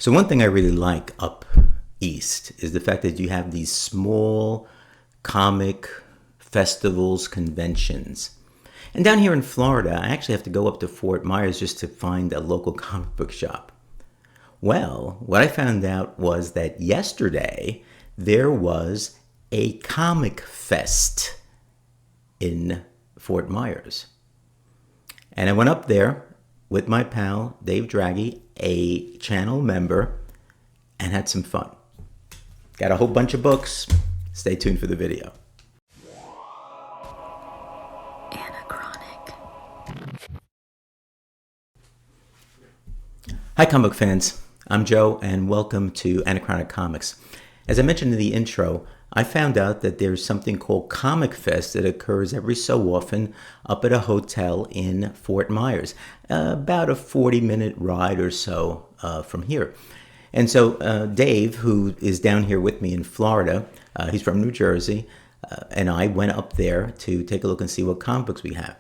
So one thing I really like up east is the fact that you have these small comic festivals, conventions. And down here in Florida, I actually have to go up to Fort Myers just to find a local comic book shop. Well, what I found out was that yesterday there was a comic fest in Fort Myers. And I went up there with my pal, Dave Draghi, a channel member, and had some fun. Got a whole bunch of books. Stay tuned for the video. Anachronic. Hi, comic book fans. I'm Joe, and welcome to Anachronic Comics. As I mentioned in the intro, I found out that there's something called Comic Fest that occurs every so often up at a hotel in Fort Myers, about a 40-minute ride or so from here. And so Dave, who is down here with me in Florida, he's from New Jersey, and I went up there to take a look and see what comic books we have.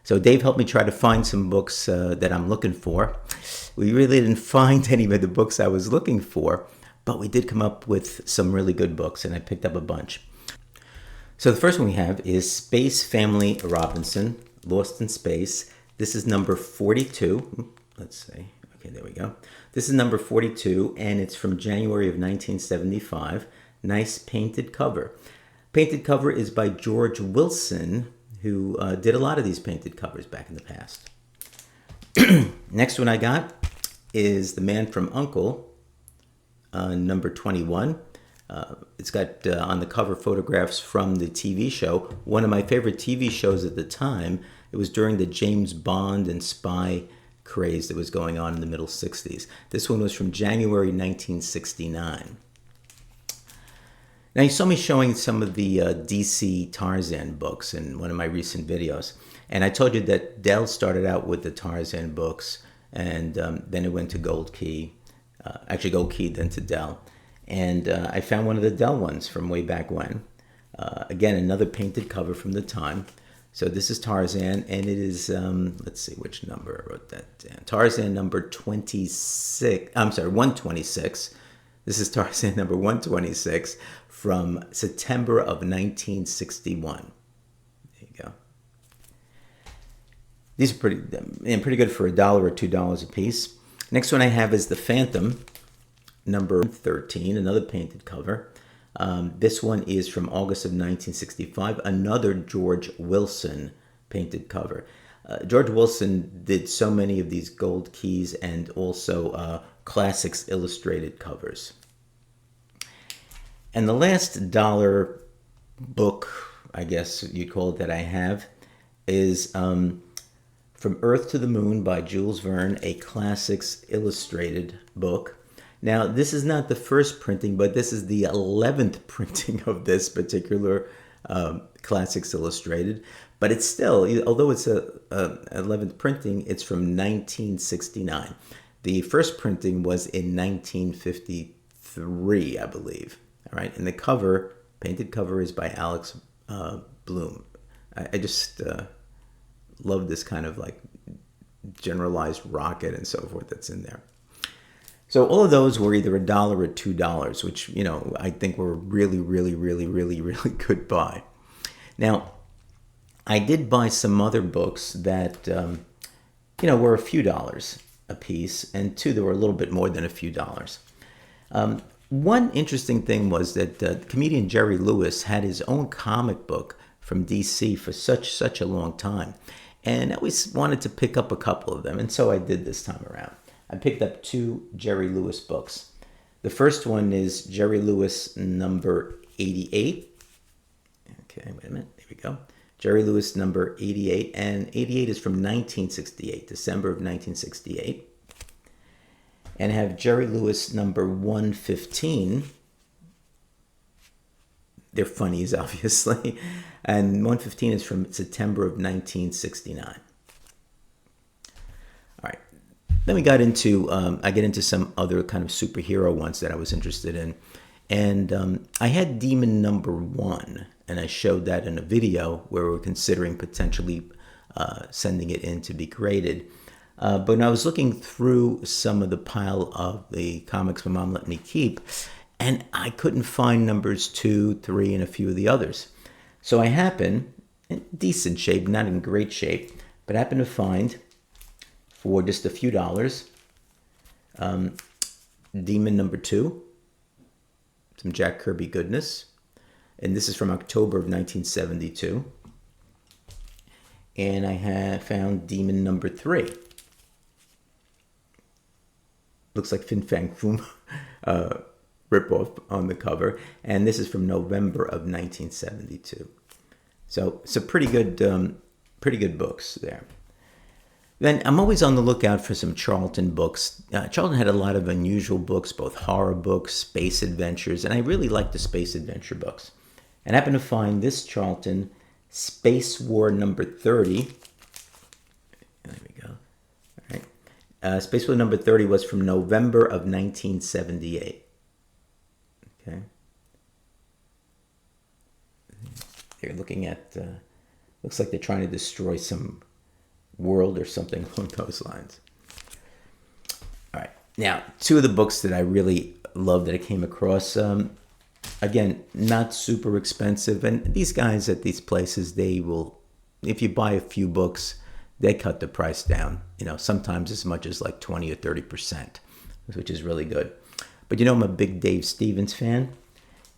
So Dave helped me try to find some books that I'm looking for. We really didn't find any of the books I was looking for, but we did come up with some really good books, and I picked up a bunch. So the first one we have is Space Family Robinson, Lost in Space. This is number 42. Let's see. Okay, there we go. This is number 42, and it's from January of 1975. Nice painted cover. Painted cover is by George Wilson, who did a lot of these painted covers back in the past. Next one I got is The Man from U.N.C.L.E., number 21. It's got on the cover photographs from the TV show. One of my favorite TV shows at the time. It was during the James Bond and spy craze that was going on in the middle 60s. This one was from January 1969. Now, you saw me showing some of the DC Tarzan books in one of my recent videos. And I told you that Dell started out with the Tarzan books, and then it went to Gold Key. Actually, Gold Key, then to Dell. And I found one of the Dell ones from way back when. Again, another painted cover from the time. So this is Tarzan, and it is, let's see which number I wrote that down. Tarzan number 26, I'm sorry, 126. This is Tarzan number 126 from September of 1961. There you go. These are pretty good for $1 or $2 a piece. Next one I have is The Phantom, number 13, another painted cover. This one is from August of 1965, another George Wilson painted cover. George Wilson did so many of these Gold Keys and also Classics illustrated covers. And the last dollar book, I guess you'd call it, that I have is From Earth to the Moon by Jules Verne, a Classics illustrated book. Now, this is not the first printing, but this is the 11th printing of this particular Classics Illustrated. But it's still, although it's a 11th printing, it's from 1969. The first printing was in 1953, I believe. All right, and the cover, painted cover, is by Alex Bloom. I just love this kind of like generalized rocket and so forth that's in there. So all of those were either $1 or $2, which, you know, I think were really, really, really, really, really good buy. Now, I did buy some other books that, you know, were a few dollars a piece, and two that were a little bit more than a few dollars. One interesting thing was that comedian Jerry Lewis had his own comic book from DC for such a long time, and I always wanted to pick up a couple of them, and so I did this time around. I picked up two Jerry Lewis books. The first one is Jerry Lewis number 88. Okay, wait a minute. There we go. Jerry Lewis number 88. And 88 is from 1968, December of 1968. And I have Jerry Lewis number 115. They're funnies, obviously. And 115 is from September of 1969. Then we got into, I get into some other kind of superhero ones that I was interested in. And I had Demon number 1, and I showed that in a video where we were considering potentially sending it in to be graded. But when I was looking through some of the pile of the comics my mom let me keep, and I couldn't find numbers 2, 3, and a few of the others. So I happened, in decent shape, not in great shape, but I happened to find, for just a few dollars, Demon number 2, some Jack Kirby goodness. And this is from October of 1972. And I have found Demon number 3. Looks like Fin Fang Foom ripoff on the cover. And this is from November of 1972. So some pretty good books there. Then I'm always on the lookout for some Charlton books. Charlton had a lot of unusual books, both horror books, space adventures, and I really like the space adventure books. And I happened to find this Charlton, Space War number 30. There we go. All right. Space War number 30 was from November of 1978. Okay. They're looking at, looks like they're trying to destroy some world or something along those lines. All right. Now, two of the books that I really love that I came across, again, not super expensive. And these guys at these places, they will, if you buy a few books, they cut the price down, sometimes as much as like 20 or 30%, which is really good. But I'm a big Dave Stevens fan,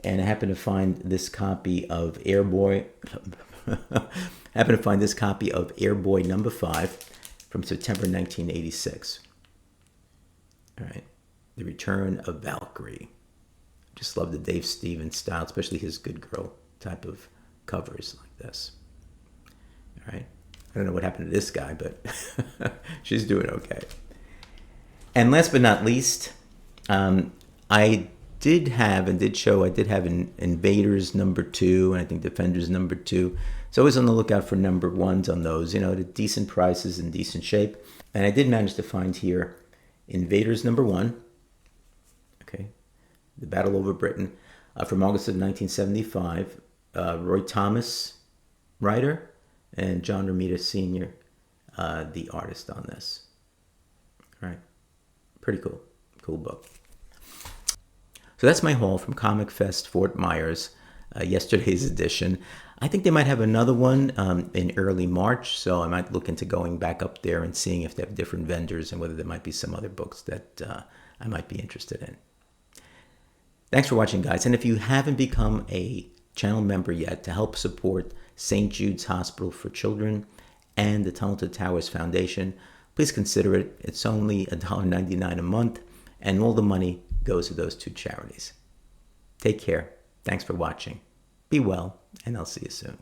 and I happen to find this copy of Airboy number 5 from September 1986. All right. The Return of Valkyrie. Just love the Dave Stevens style, especially his good girl type of covers like this. All right. I don't know what happened to this guy, but she's doing okay. And last but not least, I did have Invaders number 2, and I think Defenders number 2. So always on the lookout for number 1s on those, at decent prices and decent shape. And I did manage to find here Invaders number 1, okay, The Battle Over Britain, from August of 1975. Roy Thomas, writer, and John Romita Sr., the artist on this. All right, pretty cool book. So that's my haul from Comic Fest Fort Myers, yesterday's edition. I think they might have another one in early March, so I might look into going back up there and seeing if they have different vendors and whether there might be some other books that I might be interested in. Thanks for watching, guys. And if you haven't become a channel member yet to help support St. Jude's Hospital for Children and the Talented Towers Foundation, please consider it. It's only $1.99 a month, and all the money goes to those two charities. Take care. Thanks for watching. Be well, and I'll see you soon.